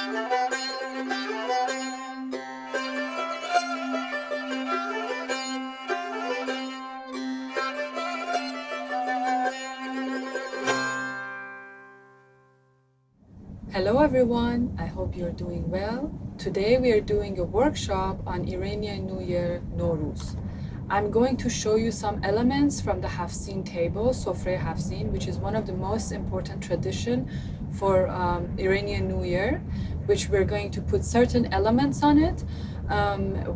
Hello everyone, I hope you're doing well. Today we are doing a workshop on Iranian New Year Nowruz. I'm going to show you some elements from the Haft-seen table, Sofreh Haft-seen, which is one of the most important tradition for Iranian New Year, which we're going to put certain elements on it,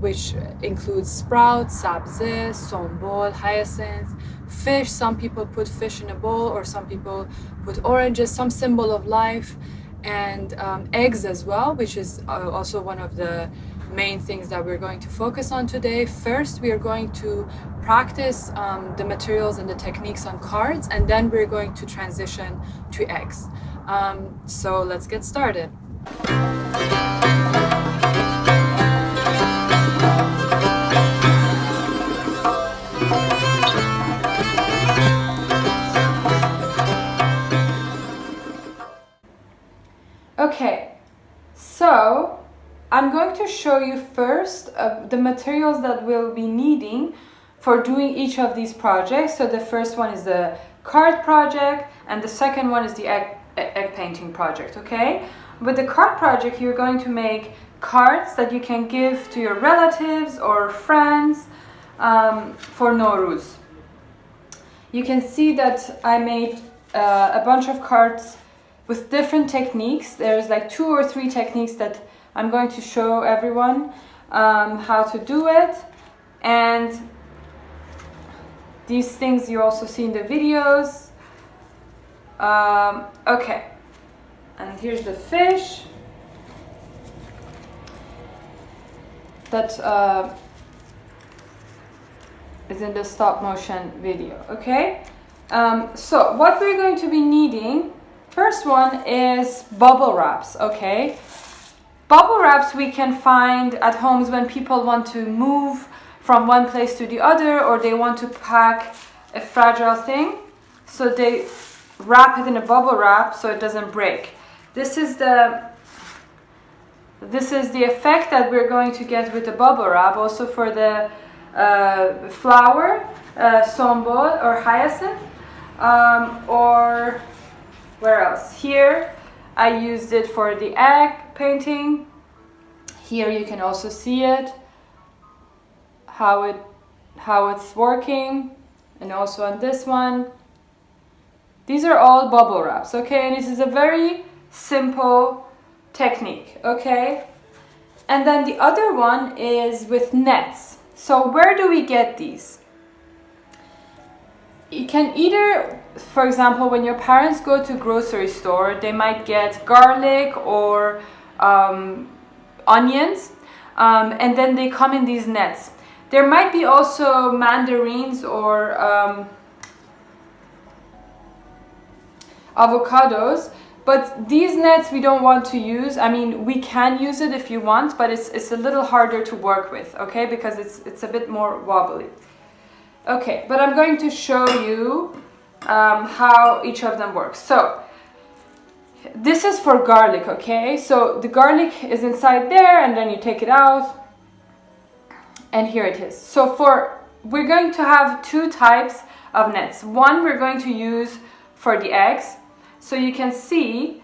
which includes sprouts, sabze, sombol, hyacinth, fish. Some people put fish in a bowl, or some people put oranges, some symbol of life, and eggs as well, which is also one of the main things that we're going to focus on today. First, we are going to practice the materials and the techniques on cards, and then we're going to transition to eggs. So let's get started. Okay, so I'm going to show you first the materials that we'll be needing for doing each of these projects. So the first one is the card project, and the second one is the egg painting project, okay? With the card project, you're going to make cards that you can give to your relatives or friends for Nowruz. You can see that I made a bunch of cards with different techniques. There's like 2 or 3 techniques that I'm going to show everyone how to do it. And these things you also see in the videos. Okay, and here's the fish that is in the stop motion video, okay? So what we're going to be needing, first one is bubble wraps, okay? Bubble wraps we can find at homes when people want to move from one place to the other, or they want to pack a fragile thing. So they wrap it in a bubble wrap so it doesn't break. This is the effect that we're going to get with the bubble wrap, also for the flower, sombol or hyacinth, or where else? Here I used it for the egg painting. Here you can also see it, how it's working, and also on this one. These are all bubble wraps, okay? And this is a very simple technique, okay? And then the other one is with nets. So where do we get these? You can either, for example, when your parents go to grocery store, they might get garlic or onions, and then they come in these nets. There might be also mandarins or avocados, but these nets we don't want to use. I mean, we can use it if you want, but it's a little harder to work with, okay? Because it's a bit more wobbly. Okay, but I'm going to show you how each of them works. So this is for garlic, okay? So the garlic is inside there, and then you take it out, and here it is. So we're going to have 2 types of nets. One we're going to use for the eggs. So you can see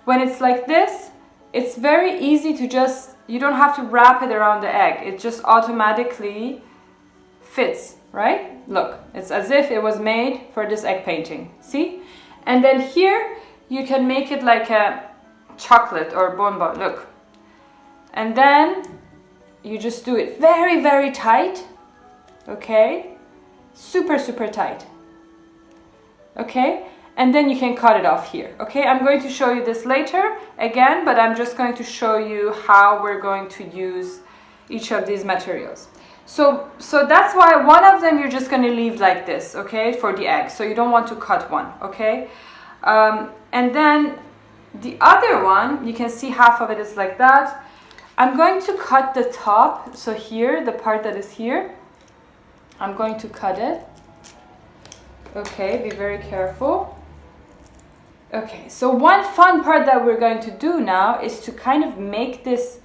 when it's like this, it's very easy to you don't have to wrap it around the egg. It just automatically fits, right? Look, it's as if it was made for this egg painting, see? And then here, you can make it like a chocolate or bonbon, look. And then you just do it very, very tight, okay? Super, super tight, okay? And then you can cut it off here, okay? I'm going to show you this later again, but I'm just going to show you how we're going to use each of these materials. So that's why one of them you're just going to leave like this, okay, for the egg. So you don't want to cut one, okay? And then the other one, you can see half of it is like that. I'm going to cut the top. So here, the part that is here, I'm going to cut it. Okay, be very careful. Okay, so one fun part that we're going to do now is to kind of make this,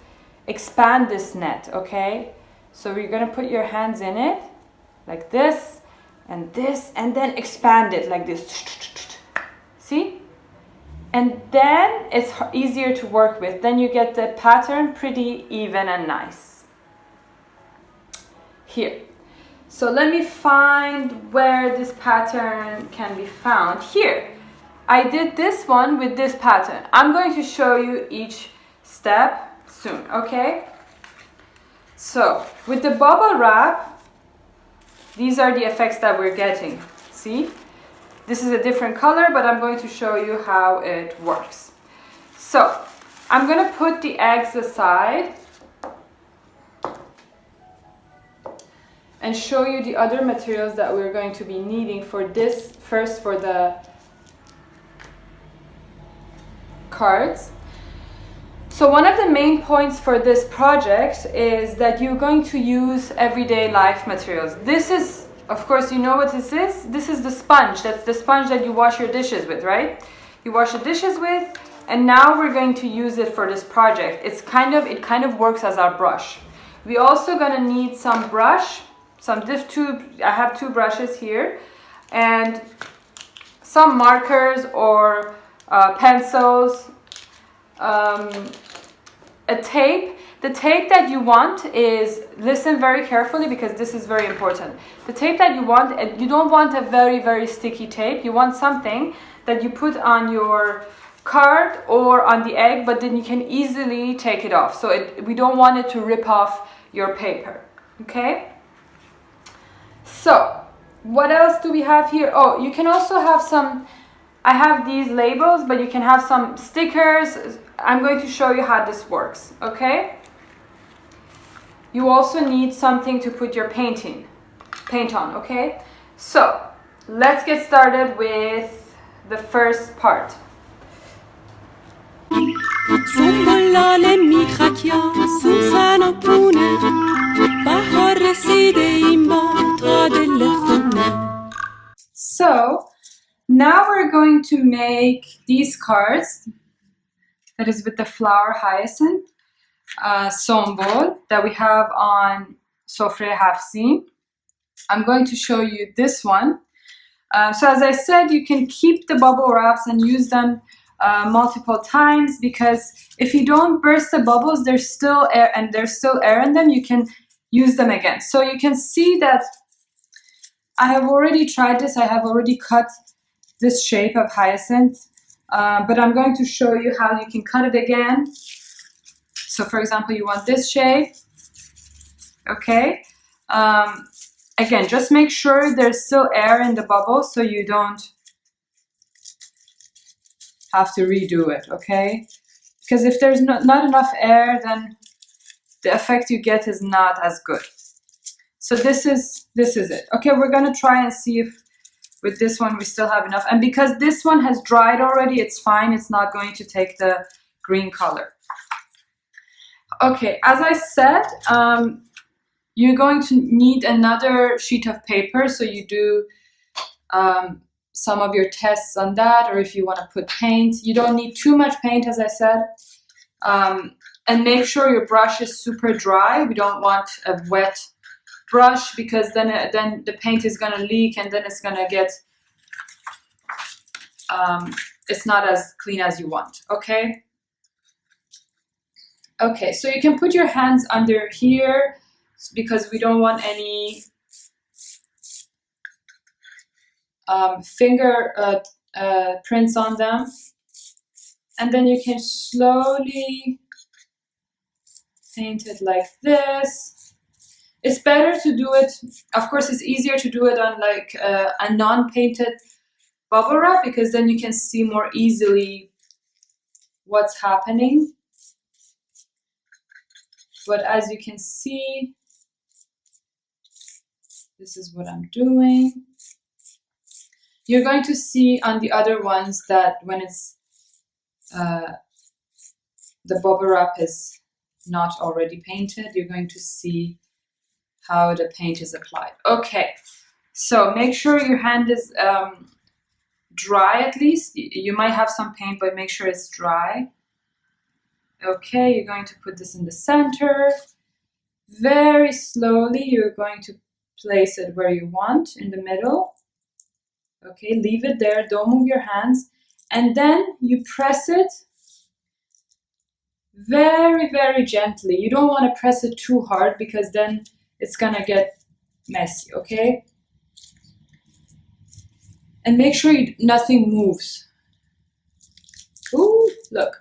expand this net, okay? So you're gonna put your hands in it, like this, and then expand it like this. See? And then it's easier to work with. Then you get the pattern pretty even and nice. Here. So let me find where this pattern can be found. Here. I did this one with this pattern. I'm going to show you each step soon, okay? So, with the bubble wrap, these are the effects that we're getting. See? This is a different color, but I'm going to show you how it works. So, I'm going to put the eggs aside and show you the other materials that we're going to be needing for this, first for the cards. So one of the main points for this project is that you're going to use everyday life materials. This is, of course, you know what this is? This is the sponge. That's the sponge that you wash your dishes with, right? You wash the dishes with, and now we're going to use it for this project. It kind of works as our brush. We also gonna need some brush, I have 2 brushes here, and some markers or pencils, a tape. The tape that you want is, listen very carefully because this is very important. The tape that you want, and you don't want a very, very sticky tape. You want something that you put on your card or on the egg, but then you can easily take it off. So we don't want it to rip off your paper, okay? So, what else do we have here? Oh, you can also have some, I have these labels, but you can have some stickers. I'm going to show you how this works, okay? You also need something to put your paint on, okay? So, let's get started with the first part. So, now we're going to make these cards. That is with the flower hyacinth symbol that we have on Sofreh Haft-seen. I'm going to show you this one. So as I said, you can keep the bubble wraps and use them multiple times, because if you don't burst the bubbles, there's still air, and there's still air in them, you can use them again. So you can see that I have already tried this. I have already cut this shape of hyacinth, but I'm going to show you how you can cut it again. So for example, you want this shape, okay? Again, just make sure there's still air in the bubble so you don't have to redo it, okay? Because if there's not enough air, then the effect you get is not as good. So this is it. Okay, we're gonna try and see if with this one we still have enough. And because this one has dried already, it's fine. It's not going to take the green color. Okay, as I said, you're going to need another sheet of paper. So you do some of your tests on that, or if you want to put paint. You don't need too much paint, as I said. And make sure your brush is super dry. We don't want a wet brush, because then the paint is going to leak, and then it's going to get, it's not as clean as you want, okay? Okay, so you can put your hands under here, because we don't want any finger prints on them. And then you can slowly paint it like this. It's better to do it, of course it's easier to do it on like a non-painted bubble wrap, because then you can see more easily what's happening. But as you can see, this is what I'm doing. You're going to see on the other ones that when it's the bubble wrap is not already painted, you're going to see how the paint is applied. Okay, so make sure your hand is dry at least. You might have some paint, but make sure it's dry. Okay, you're going to put this in the center. Very slowly, you're going to place it where you want, in the middle. Okay, leave it there, don't move your hands. And then you press it very, very gently. You don't want to press it too hard because then it's gonna get messy, okay? And make sure nothing moves. Ooh, look.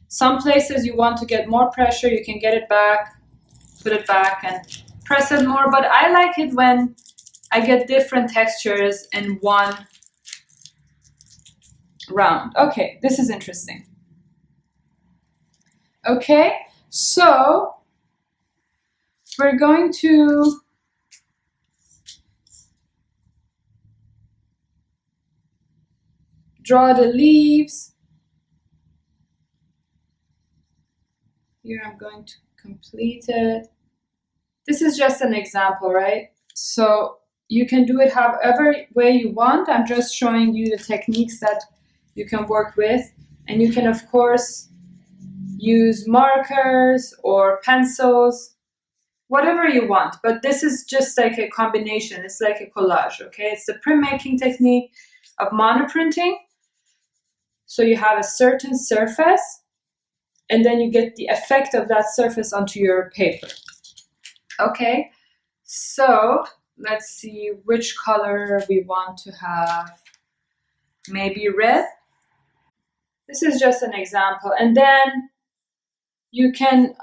Some places you want to get more pressure, you can get it back, put it back and press it more, but I like it when I get different textures in one round. Okay, this is interesting. Okay, so we're going to draw the leaves. Here I'm going to complete it. This is just an example, right? So you can do it however way you want. I'm just showing you the techniques that you can work with. And you can, of course, use markers or pencils, whatever you want. But this is just like a combination. It's like a collage, okay? It's the printmaking technique of monoprinting. So you have a certain surface, and then you get the effect of that surface onto your paper. Okay, so let's see which color we want to have. Maybe red. This is just an example. And then you can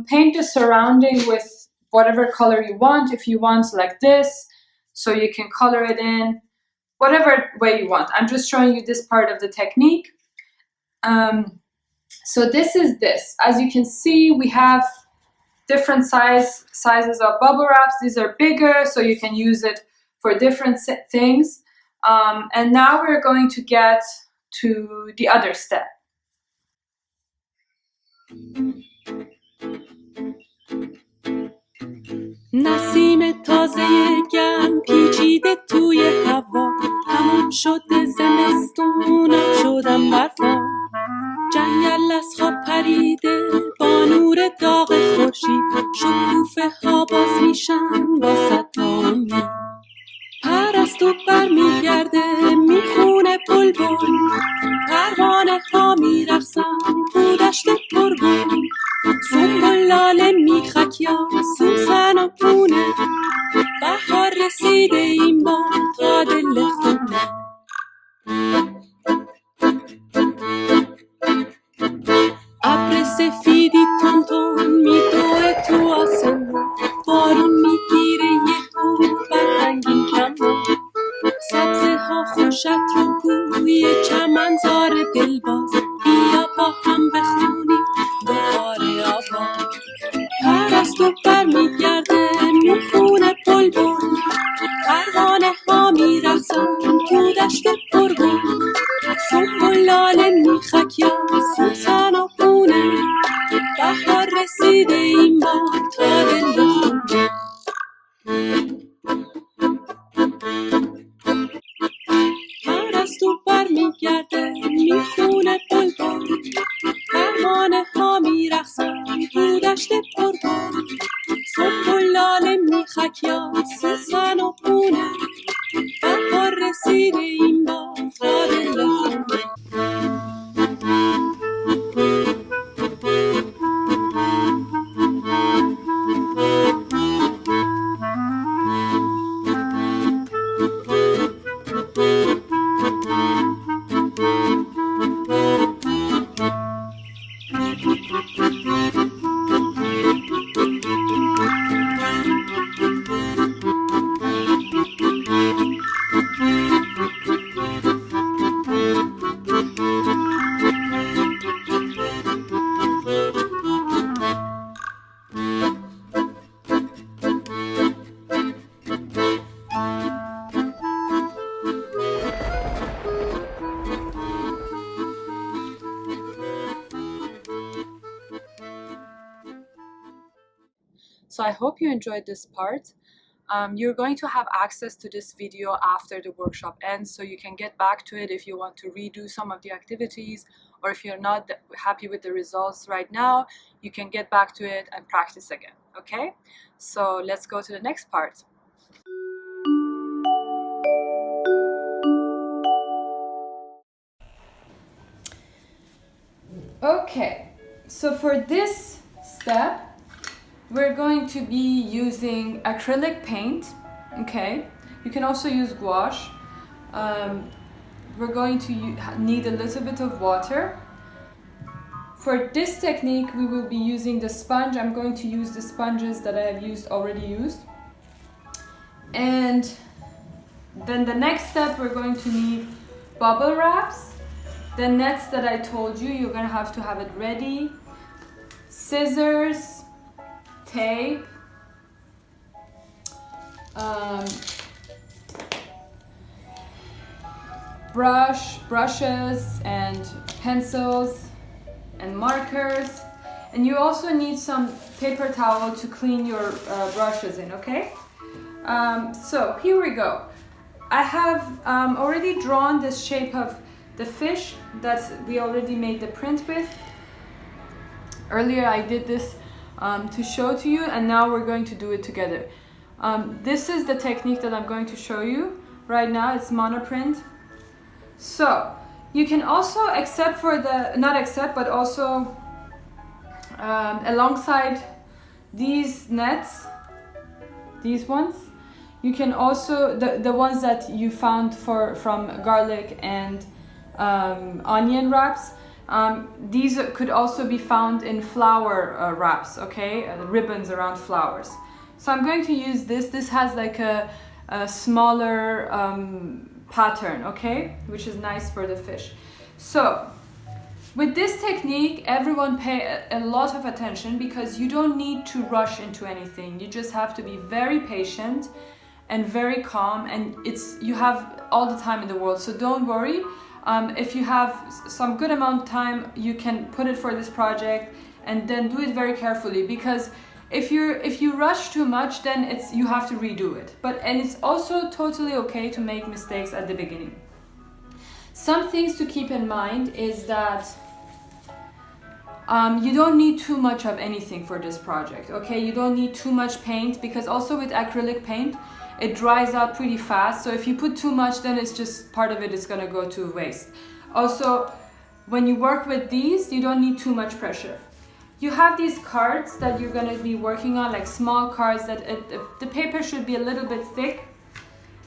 paint the surrounding with whatever color you want. If you want like this, so you can color it in whatever way you want. I'm just showing you this part of the technique. So this is this. As you can see, we have different sizes of bubble wraps. These are bigger, so you can use it for different things. And now we're going to get to the other step. نسیم تازه گرم پیچیده توی هوا تموم شده زمستونم شدم برفا جنگل از خواب پریده با نور داغ خورشید شکوفه ها باز میشن واسه تا امید پرستو برمیگرده میخونه بلبل پروانه ها میرقصن تو دشت پرگل سنبل لاله میخک یا سوسن و پونه بهار رسیده این بار تا دل خونه ابر سفیدی تون تون میدوه تو آسمون بارون میگیره یهو بر رنگین کمون سبزه ها خوشت رو بوی چمنزار دلباز بیا با هم بخونی دوباره آواز پرستو برمیگرده میخونه بلبل پروانه ها میرقصن تو دشت پرگل سنبل لاله میخک یا سوسن و پونه بهار رسیده این بار تا دل خونه پرستو برمیگرده میخونه بلبل پروانه ها میرقصن تو دشت پرگل سنبل لاله میخک یا سوسن و پونه بهار رسیده این بار تا دل خونه So I hope you enjoyed this part. You're going to have access to this video after the workshop ends, so you can get back to it if you want to redo some of the activities, or if you're not happy with the results right now, you can get back to it and practice again, okay? So let's go to the next part. Okay, so for this step, we're going to be using acrylic paint, okay? You can also use gouache. We're going to need a little bit of water. For this technique, we will be using the sponge. I'm going to use the sponges that I have already used. And then the next step, we're going to need bubble wraps. The nets that I told you, you're gonna have to have it ready. Scissors, tape, brushes and pencils and markers. And you also need some paper towel to clean your brushes in, okay? So here we go. I have already drawn the shape of the fish that we already made the print with. Earlier I did this to show to you, and now we're going to do it together. This is the technique that I'm going to show you right now. It's monoprint. So you can also also alongside these nets, these ones, you can also, the ones that you found from garlic and onion wraps, these could also be found in flower wraps, okay, ribbons around flowers. So I'm going to use this. This has like a smaller pattern, okay, which is nice for the fish. So with this technique, everyone pay a lot of attention, because you don't need to rush into anything. You just have to be very patient and very calm, and you have all the time in the world, so don't worry. If you have some good amount of time, you can put it for this project, and then do it very carefully, because if you rush too much, then you have to redo it. And it's also totally okay to make mistakes at the beginning. Some things to keep in mind is that you don't need too much of anything for this project, okay? You don't need too much paint, because also with acrylic paint, it dries out pretty fast. So if you put too much, then it's just part of it is gonna go to waste. Also, when you work with these, you don't need too much pressure. You have these cards that you're gonna be working on, like small cards that the paper should be a little bit thick.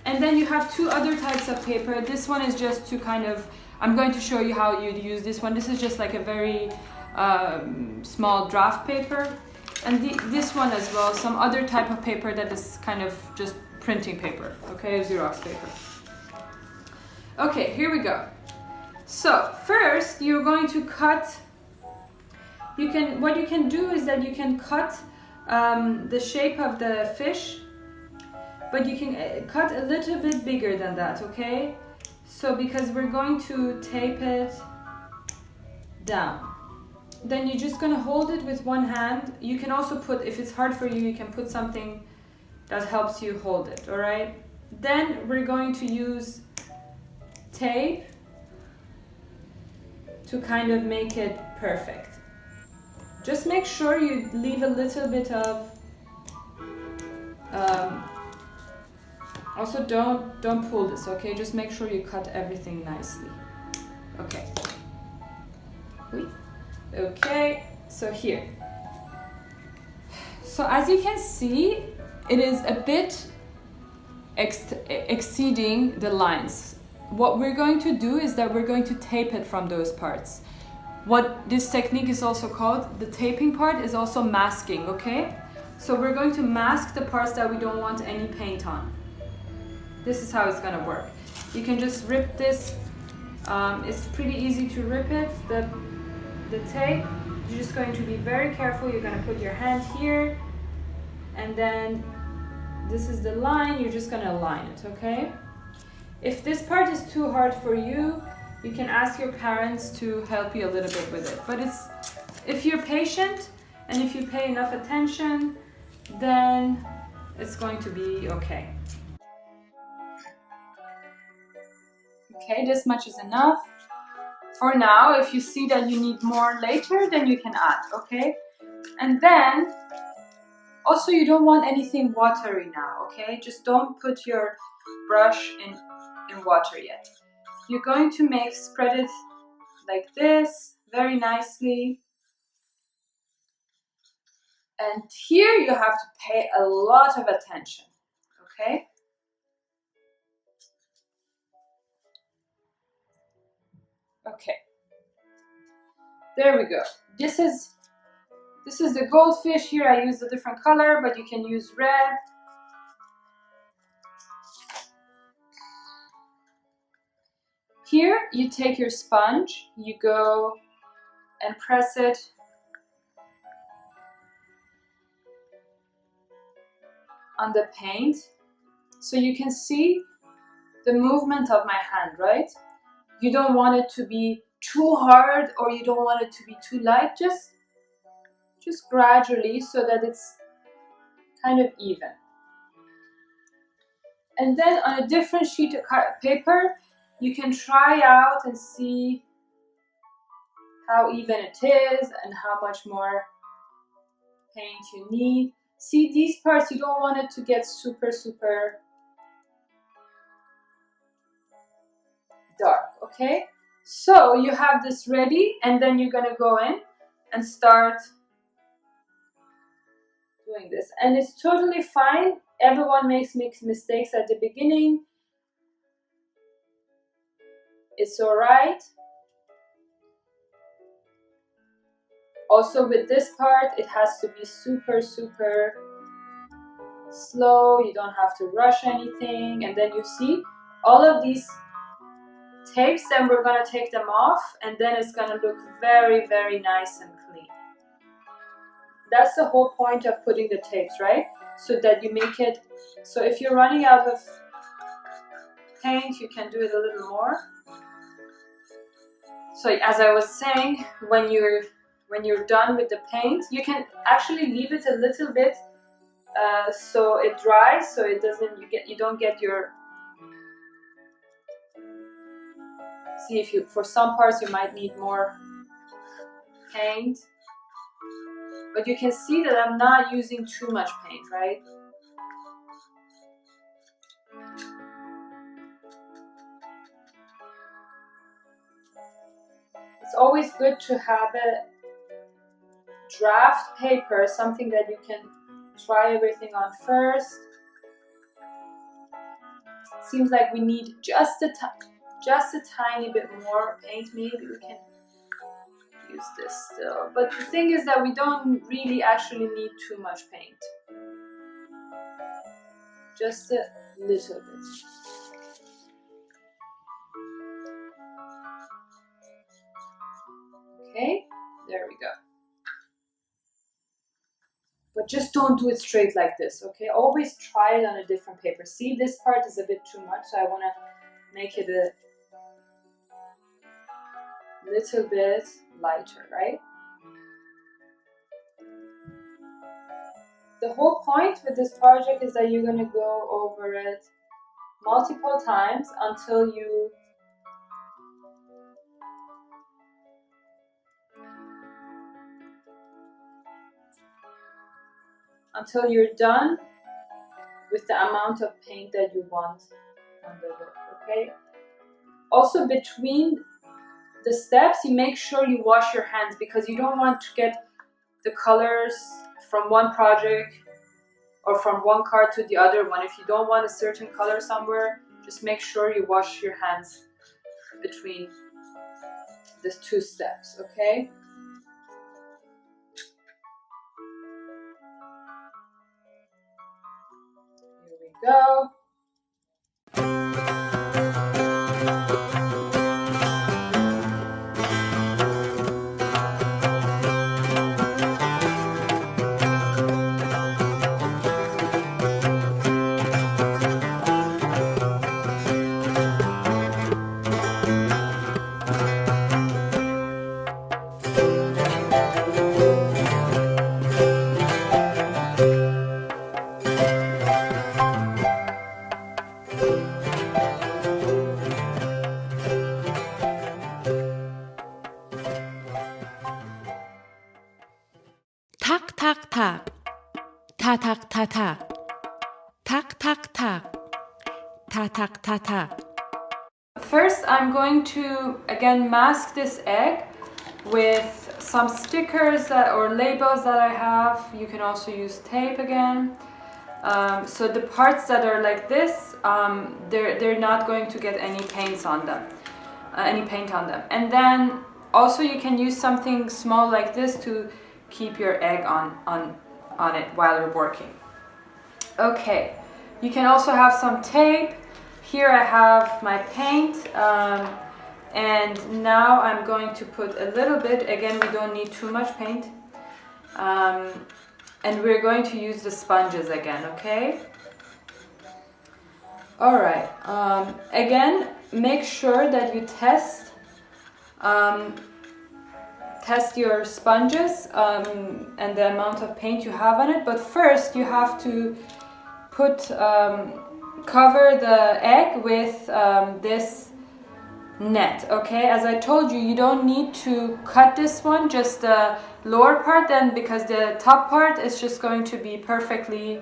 And then you have two other types of paper. This one is just to kind of, I'm going to show you how you'd use this one. This is just like a very small draft paper. And this one as well, some other type of paper that is kind of just printing paper, okay, Xerox paper. Okay, here we go. So first, you're going to cut. What you can do is that you can cut the shape of the fish, but you can cut a little bit bigger than that, okay? So because we're going to tape it down. Then you're just gonna hold it with one hand. You can also put, if it's hard for you, you can put something that helps you hold it, all right? Then we're going to use tape to kind of make it perfect. Just make sure you leave a little bit of, also don't pull this, okay? Just make sure you cut everything nicely. Okay. Okay, so here. So as you can see, it is a bit exceeding the lines. What we're going to do is that we're going to tape it from those parts. What this technique is also called, the taping part, is also masking, okay? So we're going to mask the parts that we don't want any paint on. This is how it's gonna work. You can just rip this. It's pretty easy to rip it. The tape, you're just going to be very careful. You're going to put your hand here, and then this is the line. You're just going to align it, okay? If this part is too hard for you, you can ask your parents to help you a little bit with it. But if you're patient and if you pay enough attention, then it's going to be okay. Okay, this much is enough. For now, if you see that you need more later, then you can add, okay? And then, also you don't want anything watery now, okay? Just don't put your brush in water yet. You're going to spread it like this, very nicely. And here you have to pay a lot of attention, okay? Okay. There we go. This is the goldfish. Here I use a different color, but you can use red. Here you take your sponge, you go and press it on the paint so you can see the movement of my hand, right? You don't want it to be too hard or you don't want it to be too light, just gradually so that it's kind of even. And then on a different sheet of paper, you can try out and see how even it is and how much more paint you need. See, these parts, you don't want it to get super dark, okay? So you have this ready, and then you're gonna go in and start doing this. And it's totally fine. Everyone makes mistakes at the beginning. It's all right. Also with this part, it has to be super slow. You don't have to rush anything. And then you see all of these tapes, then we're gonna take them off, and then it's gonna look very nice and clean. That's the whole point of putting the tapes, right? So that you make it, so if you're running out of paint, you can do it a little more. So as I was saying, when you're done with the paint, you can actually leave it a little bit so it dries, so it doesn't, you don't get your, see, if you, for some parts you might need more paint, but you can see that I'm not using too much paint, right? It's always good to have a draft paper, something that you can try everything on first. Seems like we need just a tiny bit more paint. Maybe we can use this still. But the thing is that we don't really actually need too much paint. Just a little bit. Okay, there we go. But just don't do it straight like this, okay? Always try it on a different paper. See, this part is a bit too much, so I want to make it a little bit lighter, right? The whole point with this project is that you're going to go over it multiple times until you're done with the amount of paint that you want on the work, okay? Also, between the steps, you make sure you wash your hands because you don't want to get the colors from one project or from one card to the other one. If you don't want a certain color somewhere, just make sure you wash your hands between the two steps, okay? Here we go. تق تق تق تا تق تا تق تق تق تق تا تق تا تق. First, I'm going to again mask this egg with some stickers or labels that I have. You can also use tape again. So the parts that are like this, they're not going to get any paint on them. And then also you can use something small like this to keep your egg on it while you're working. Okay, you can also have some tape. Here I have my paint, and now I'm going to put a little bit. Again, we don't need too much paint. And we're going to use the sponges again, okay? All right, again, make sure that you test your sponges and the amount of paint you have on it. But first you have to cover the egg with this net, okay? As I told you, you don't need to cut this one, just the lower part, then, because the top part is just going to be perfectly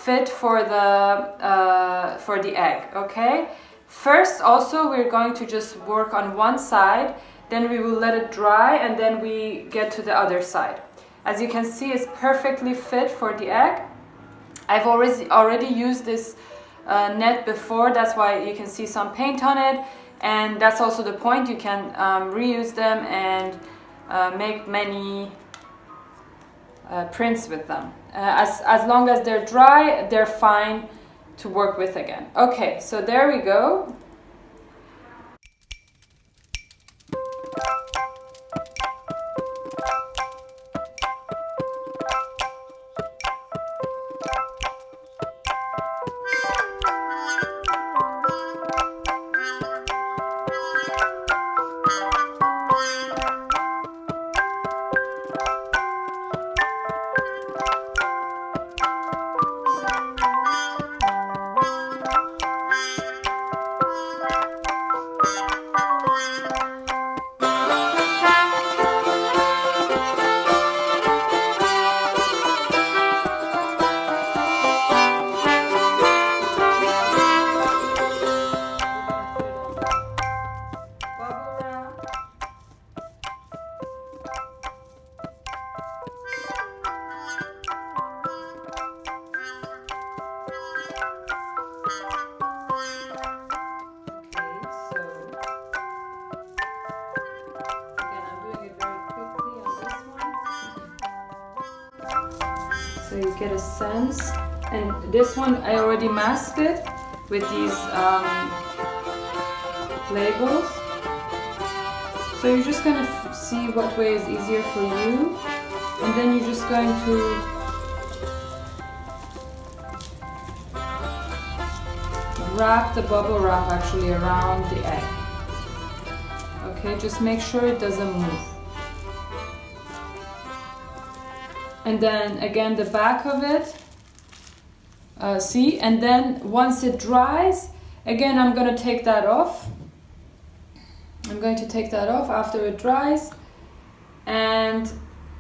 fit for the egg, okay? First, also, we're going to just work on one side, then we will let it dry, and then we get to the other side. As you can see, it's perfectly fit for the egg. I've already used this net before, that's why you can see some paint on it, and that's also the point. You can reuse them and make many prints with them. As long as they're dry, they're fine to work with again. Okay, so there we go. So you get a sense, and this one I already masked it with these labels. So you're just going to see what way is easier for you, and then you're just going to wrap the bubble wrap actually around the egg. Okay, just make sure it doesn't move. And then again the back of it, see, and then once it dries, again I'm going to take that off. I'm going to take that off after it dries, and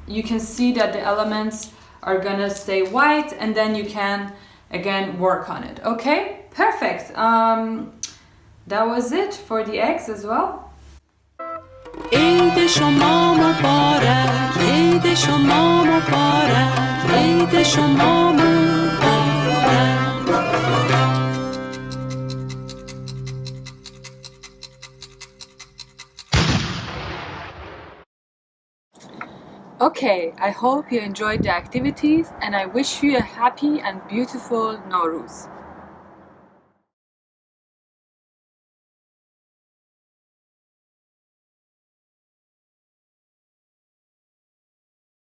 you can see that the elements are going to stay white, and then you can again work on it. Okay, perfect. That was it for the eggs as well. عید شما مبارک، عید شما مبارک، عید شما مبارک. Okay, I hope you enjoyed the activities, and I wish you a happy and beautiful Nowruz.